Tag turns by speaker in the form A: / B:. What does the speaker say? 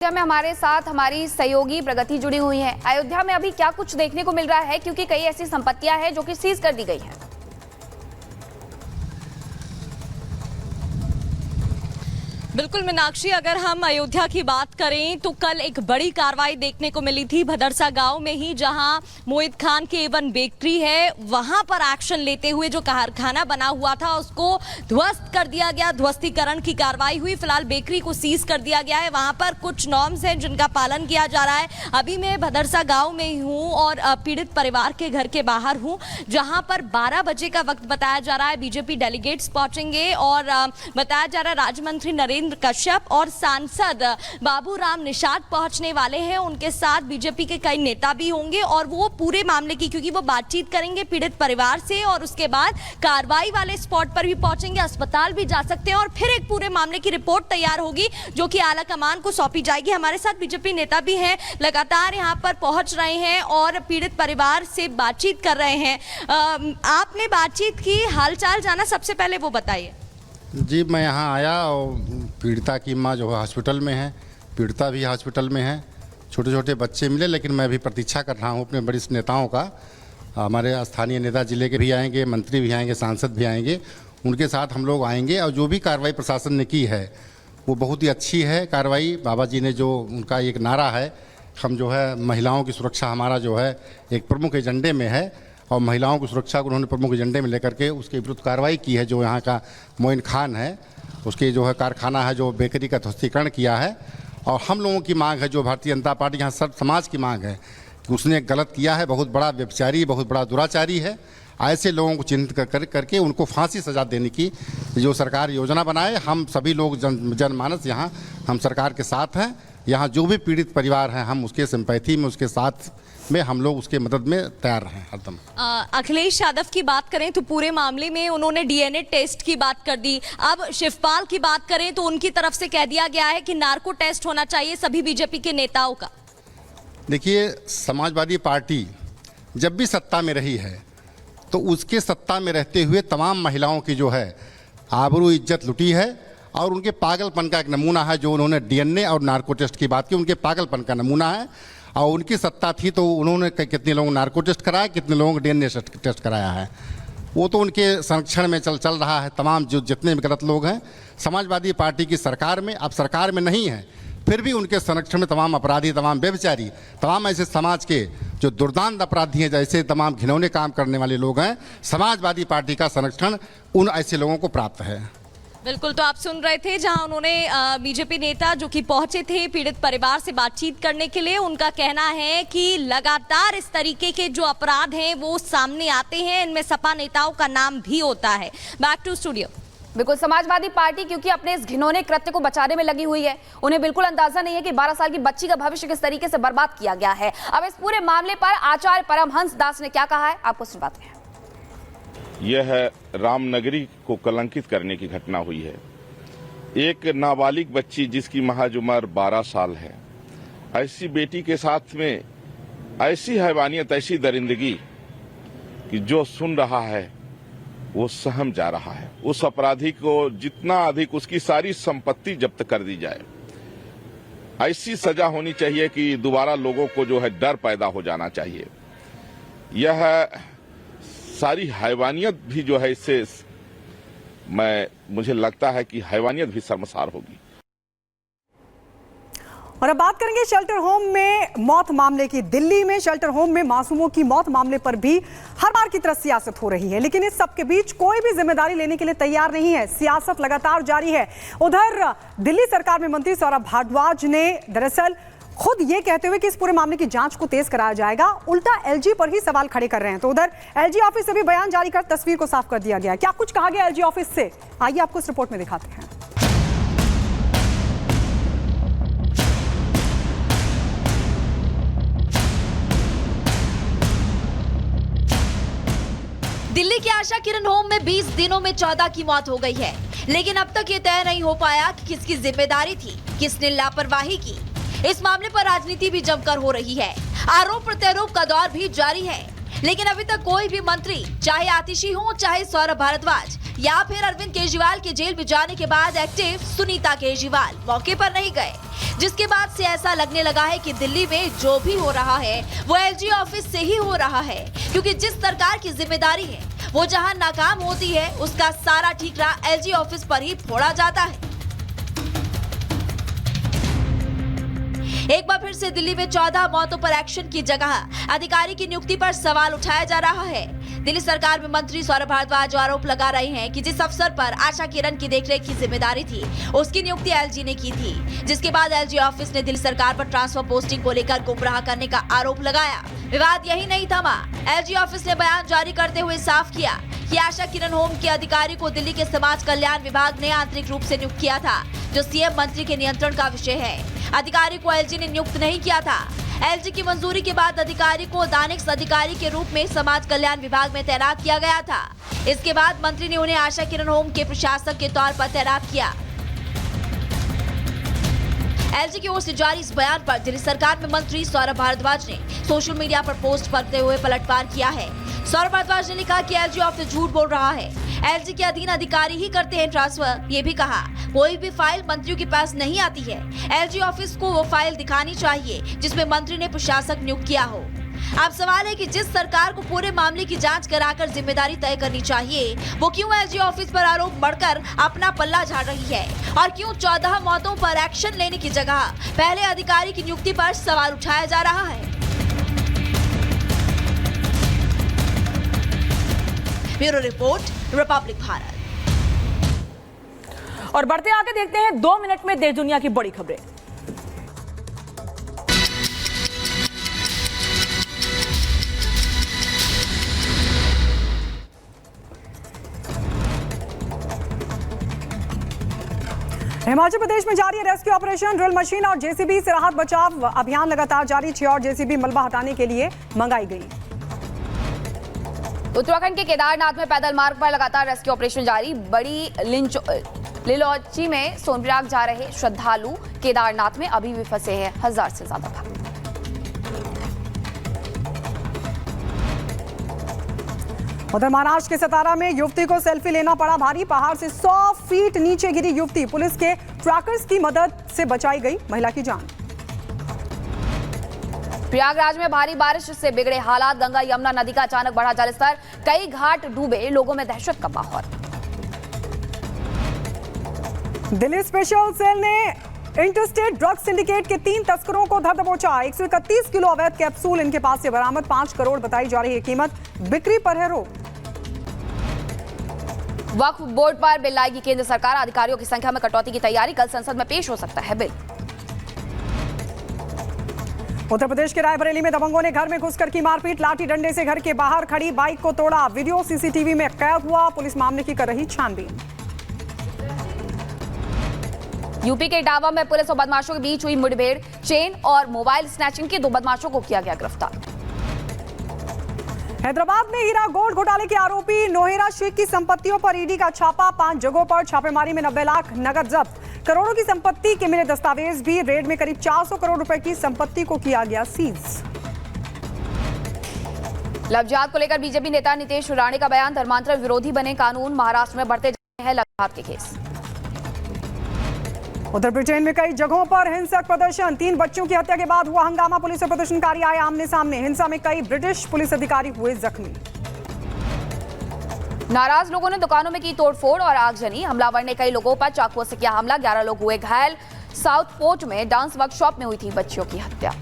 A: अयोध्या में हमारे साथ हमारी सहयोगी प्रगति जुड़ी हुई है। अयोध्या में अभी क्या कुछ देखने को मिल रहा है, क्योंकि कई ऐसी संपत्तियां हैं जो कि सीज कर दी गई हैं।
B: बिल्कुल मीनाक्षी, अगर हम अयोध्या की बात करें तो कल एक बड़ी कार्रवाई देखने को मिली थी भदरसा गांव में ही, जहां मोहित खान के एवन बेकरी है वहां पर एक्शन लेते हुए जो कारखाना बना हुआ था उसको ध्वस्त कर दिया गया। ध्वस्तीकरण की कार्रवाई हुई। फिलहाल बेकरी को सीज कर दिया गया है। वहां पर कुछ नॉर्म्स हैं जिनका पालन किया जा रहा है। अभी मैं भदरसा गाँव में ही हूँ और पीड़ित परिवार के घर के बाहर हूँ, जहाँ पर 12 बजे का वक्त बताया जा रहा है। बीजेपी डेलीगेट्स पहुंचेंगे और बताया जा रहा है राज्य मंत्री नरेंद्र कश्यप और सांसद बाबूराम निषाद पहुंचने वाले हैं। उनके साथ बीजेपी के कई नेता भी होंगे और वो पूरे मामले की, क्योंकि वो बातचीत करेंगे पीड़ित परिवार से और उसके बाद कार्रवाई वाले स्पॉट पर भी पहुंचेंगे, अस्पताल भी जा सकते हैं और फिर एक पूरे मामले की रिपोर्ट तैयार होगी जो कि आला कमान को सौंपी जाएगी। हमारे साथ बीजेपी नेता भी हैं, लगातार यहाँ पर पहुंच रहे हैं और पीड़ित परिवार से बातचीत कर रहे हैं। आपने बातचीत की, हालचाल जाना, सबसे पहले वो बताइए।
C: जी, मैं यहाँ आया और पीड़िता की माँ जो है हॉस्पिटल में है, पीड़िता भी हॉस्पिटल में है, छोटे छोटे बच्चे मिले, लेकिन मैं भी प्रतीक्षा कर रहा हूँ अपने वरिष्ठ नेताओं का। हमारे स्थानीय नेता जिले के भी आएंगे, मंत्री भी आएंगे, सांसद भी आएंगे, उनके साथ हम लोग आएंगे और जो भी कार्रवाई प्रशासन ने की है वो बहुत ही अच्छी है कार्रवाई। बाबा जी ने जो उनका एक नारा है, हम जो है महिलाओं की सुरक्षा हमारा जो है एक प्रमुख एजेंडे में है और महिलाओं की सुरक्षा को उन्होंने प्रमुख एजेंडे में लेकर के उसके विरुद्ध कार्रवाई की है। जो यहाँ का मोइन खान है उसके जो है कारखाना है जो बेकरी का ध्वस्तीकरण किया है। और हम लोगों की मांग है, जो भारतीय जनता पार्टी यहाँ सब समाज की मांग है कि उसने गलत किया है, बहुत बड़ा व्यभिचारी, बहुत बड़ा दुराचारी है। ऐसे लोगों को चिन्हित करके उनको फांसी सजा देने की जो सरकार योजना बनाए। हम सभी लोग जनमानस यहाँ हम सरकार के साथ हैं। यहाँ जो भी पीड़ित परिवार हैं हम उसके सिंपैथी में, उसके साथ में हम लोग उसके मदद में तैयार हैं हरदम।
B: अखिलेश यादव की बात करें तो पूरे मामले में उन्होंने डीएनए टेस्ट की बात कर दी। अब शिवपाल की बात करें तो उनकी तरफ से कह दिया गया है कि नार्को टेस्ट होना चाहिए सभी बीजेपी के नेताओं का।
C: देखिए, समाजवादी पार्टी जब भी सत्ता में रही है तो उसके सत्ता में रहते हुए तमाम महिलाओं की जो है आबरू इज्जत लुटी है और उनके पागलपन का एक नमूना है जो उन्होंने डीएनए और नार्को टेस्ट की बात की। उनके पागलपन का नमूना है। और उनकी सत्ता थी तो उन्होंने कितने लोगों नार्को टेस्ट कराया, कितने लोगों को डीएनए टेस्ट कराया है, वो तो उनके संरक्षण में चल रहा है। तमाम जो जितने भी गलत लोग हैं समाजवादी पार्टी की सरकार में, अब सरकार में नहीं है, फिर भी उनके संरक्षण में तमाम अपराधी, तमाम व्यभिचारी, तमाम ऐसे समाज के जो दुर्दांत अपराधी हैं, जैसे तमाम घिनौने काम करने वाले लोग हैं, समाजवादी पार्टी का संरक्षण उन ऐसे लोगों को प्राप्त है।
B: बिल्कुल, तो आप सुन रहे थे जहां उन्होंने बीजेपी नेता जो कि पहुंचे थे पीड़ित परिवार से बातचीत करने के लिए, उनका कहना है कि लगातार इस तरीके के जो अपराध हैं वो सामने आते हैं, इनमें सपा नेताओं का नाम भी होता है। Back to studio.
A: बिल्कुल, समाजवादी पार्टी क्योंकि अपने इस घिनौने कृत्य को बचाने में लगी हुई है। उन्हें बिल्कुल अंदाजा नहीं है कि 12 साल की बच्ची का भविष्य किस तरीके से बर्बाद किया गया है। अब इस पूरे मामले पर आचार्य परमहंस दास ने क्या कहा है, आपको सुनवाते हैं।
D: यह रामनगरी को कलंकित करने की घटना हुई है। एक नाबालिग बच्ची जिसकी महज उम्र 12 साल है, ऐसी बेटी के साथ में ऐसी हैवानियत, ऐसी दरिंदगी कि जो सुन रहा है वो सहम जा रहा है। उस अपराधी को जितना अधिक उसकी सारी संपत्ति जब्त कर दी जाए। ऐसी सजा होनी चाहिए कि दोबारा लोगों को जो है डर पैदा हो जाना चाहिए। यह सारी हैवानियत भी जो है इससे मुझे लगता है कि हैवानियत भी शर्मसार होगी।
E: और अब बात करेंगे शेल्टर होम में मौत मामले की। दिल्ली में शेल्टर होम में मासूमों की मौत मामले पर भी हर बार की तरह सियासत हो रही है, लेकिन इस सब के बीच कोई भी जिम्मेदारी लेने के लिए तैयार नहीं है। सियासत लगातार जारी है। उधर दिल्ली सरकार में मंत्री सौरभ भारद्वाज ने दरअसल खुद ये कहते हुए कि इस पूरे मामले की जांच को तेज कराया जाएगा, उल्टा एलजी पर ही सवाल खड़े कर रहे हैं। तो उधर एलजी ऑफिस से भी बयान जारी कर तस्वीर को साफ कर दिया गया। क्या कुछ कहा गया एलजी ऑफिस से, आइए आपको इस रिपोर्ट में दिखाते हैं।
F: दिल्ली के आशा किरण होम में 20 दिनों में 14 की मौत हो गई है, लेकिन अब तक ये तय नहीं हो पाया कि किसकी जिम्मेदारी थी, किसने लापरवाही की। इस मामले पर राजनीति भी जमकर हो रही है। आरोप प्रत्यारोप का दौर भी जारी है। लेकिन अभी तक कोई भी मंत्री, चाहे आतिशी हो, चाहे सौरभ भारद्वाज या फिर अरविंद केजरीवाल के जेल में जाने के बाद एक्टिव सुनीता केजरीवाल मौके पर नहीं गए, जिसके बाद से ऐसा लगने लगा है कि दिल्ली में जो भी हो रहा है वो एलजी ऑफिस से ही हो रहा है, क्योंकि जिस सरकार की जिम्मेदारी है वो जहां नाकाम होती है उसका सारा ठीकरा एलजी ऑफिस पर ही फोड़ा जाता है। एक बार फिर से दिल्ली में 14 मौतों पर एक्शन की जगह अधिकारी की नियुक्ति पर सवाल उठाया जा रहा है। दिल्ली सरकार में मंत्री सौरभ भारद्वाज आरोप लगा रहे हैं कि जिस अफसर पर आशा किरण की देखरेख की जिम्मेदारी थी उसकी नियुक्ति एलजी ने की थी, जिसके बाद एलजी ऑफिस ने दिल्ली सरकार पर ट्रांसफर पोस्टिंग को लेकर गुमराह करने का आरोप लगाया। विवाद यही नहीं थमा, एलजी ऑफिस ने बयान जारी करते हुए साफ किया कि आशा किरण होम के अधिकारी को दिल्ली के समाज कल्याण विभाग ने आंतरिक रूप से नियुक्त किया था, जो सीएम मंत्री के नियंत्रण का विषय है। अधिकारी को एलजी ने नियुक्त नहीं किया था। एलजी की मंजूरी के बाद अधिकारी को दानिश अधिकारी के रूप में समाज कल्याण विभाग में तैनात किया गया था। इसके बाद मंत्री ने उन्हें आशा किरण होम के प्रशासक के तौर पर तैनात किया। एलजी की ओर से जारी इस बयान पर दिल्ली सरकार में मंत्री सौरभ भारद्वाज ने सोशल मीडिया पर पोस्ट करते हुए पलटवार किया है। सौरभ भारद्वाज ने लिखा कि एलजी ऑफिस झूठ बोल रहा है, एलजी के अधीन अधिकारी ही करते हैं ट्रांसफर। ये भी कहा कोई भी फाइल मंत्रियों के पास नहीं आती है, एलजी ऑफिस को वो फाइल दिखानी चाहिए जिसमें मंत्री ने प्रशासक नियुक्त किया हो। अब सवाल है कि जिस सरकार को पूरे मामले की जांच कराकर जिम्मेदारी तय करनी चाहिए, वो क्यों एलजी ऑफिस पर आरोप बढ़कर अपना पल्ला झाड़ रही है, और क्यों 14 मौतों पर एक्शन लेने की जगह पहले अधिकारी की नियुक्ति पर सवाल उठाया जा रहा है। Bureau report, Republic Bharat.
G: और बढ़ते आगे देखते हैं 2 मिनट में देश दुनिया की बड़ी खबरें।
E: हिमाचल प्रदेश में जारी रेस्क्यू ऑपरेशन, ड्रिल मशीन और जेसीबी से राहत बचाव अभियान लगातार जारी। 6 और जेसीबी मलबा हटाने के लिए मंगाई गई।
A: उत्तराखंड के केदारनाथ में पैदल मार्ग पर लगातार रेस्क्यू ऑपरेशन जारी। बड़ी लिलोची में सोनप्रयाग जा रहे श्रद्धालु केदारनाथ में अभी भी फंसे हैं 1000 से ज्यादा भक्त।
E: उधर महाराष्ट्र के सतारा में युवती को सेल्फी लेना पड़ा भारी। पहाड़ से 100 फीट नीचे गिरी युवती, पुलिस के ट्रैकर्स की मदद से बचाई गई महिला की जान।
A: प्रयागराज में भारी बारिश से बिगड़े हालात, गंगा यमुना नदी का अचानक बढ़ा जलस्तर, कई घाट डूबे, लोगों में दहशत का माहौल।
E: दिल्ली स्पेशल सेल ने इंटरस्टेट ड्रग सिंडिकेट के 3 तस्करों को धर दबोचा। 131 किलो अवैध कैप्सूल इनके पास से बरामद, 5 करोड़ बताई जा रही है कीमत, बिक्री पर है रोक।
A: वक्फ बोर्ड पर बिल लाएगी केंद्र सरकार, अधिकारियों की संख्या में कटौती की तैयारी, कल संसद में पेश हो सकता है बिल।
E: उत्तर प्रदेश के रायबरेली में दबंगों ने घर में घुसकर की मारपीट, लाठी डंडे से घर के बाहर खड़ी बाइक को तोड़ा, वीडियो सीसीटीवी में कैद हुआ, पुलिस मामले की कर रही छानबीन।
A: यूपी के इटावा में पुलिस और बदमाशों के बीच हुई मुठभेड़, चेन और मोबाइल स्नैचिंग के 2 बदमाशों को किया गया गिरफ्तार।
E: हैदराबाद में हीरा गोल्ड घोटाले के आरोपी नोहेरा शेख की संपत्तियों पर ईडी का छापा, 5 जगहों पर छापेमारी में 90 लाख नगद जब्त, करोड़ों की संपत्ति के मिले दस्तावेज भी। रेड में करीब 400 करोड़ रुपए की संपत्ति को किया गया सीज।
A: लव जिहाद को लेकर बीजेपी नेता नीतीश राणे का बयान, धर्मांतरण विरोधी बने कानून, महाराष्ट्र में बढ़ते जा रहे हैं लव जिहाद के केस।
E: उधर ब्रिटेन में कई जगहों पर हिंसक प्रदर्शन, 3 बच्चों की हत्या के बाद हुआ हंगामा, पुलिस और प्रदर्शनकारी आए आमने सामने, हिंसा में कई ब्रिटिश पुलिस अधिकारी हुए जख्मी।
A: नाराज लोगों ने दुकानों में की तोड़फोड़ और आगजनी, हमलावर ने कई लोगों पर चाकुओं से किया हमला, 11 लोग हुए घायल। साउथ पोर्ट में डांस वर्कशॉप में हुई थी बच्चियों की हत्या।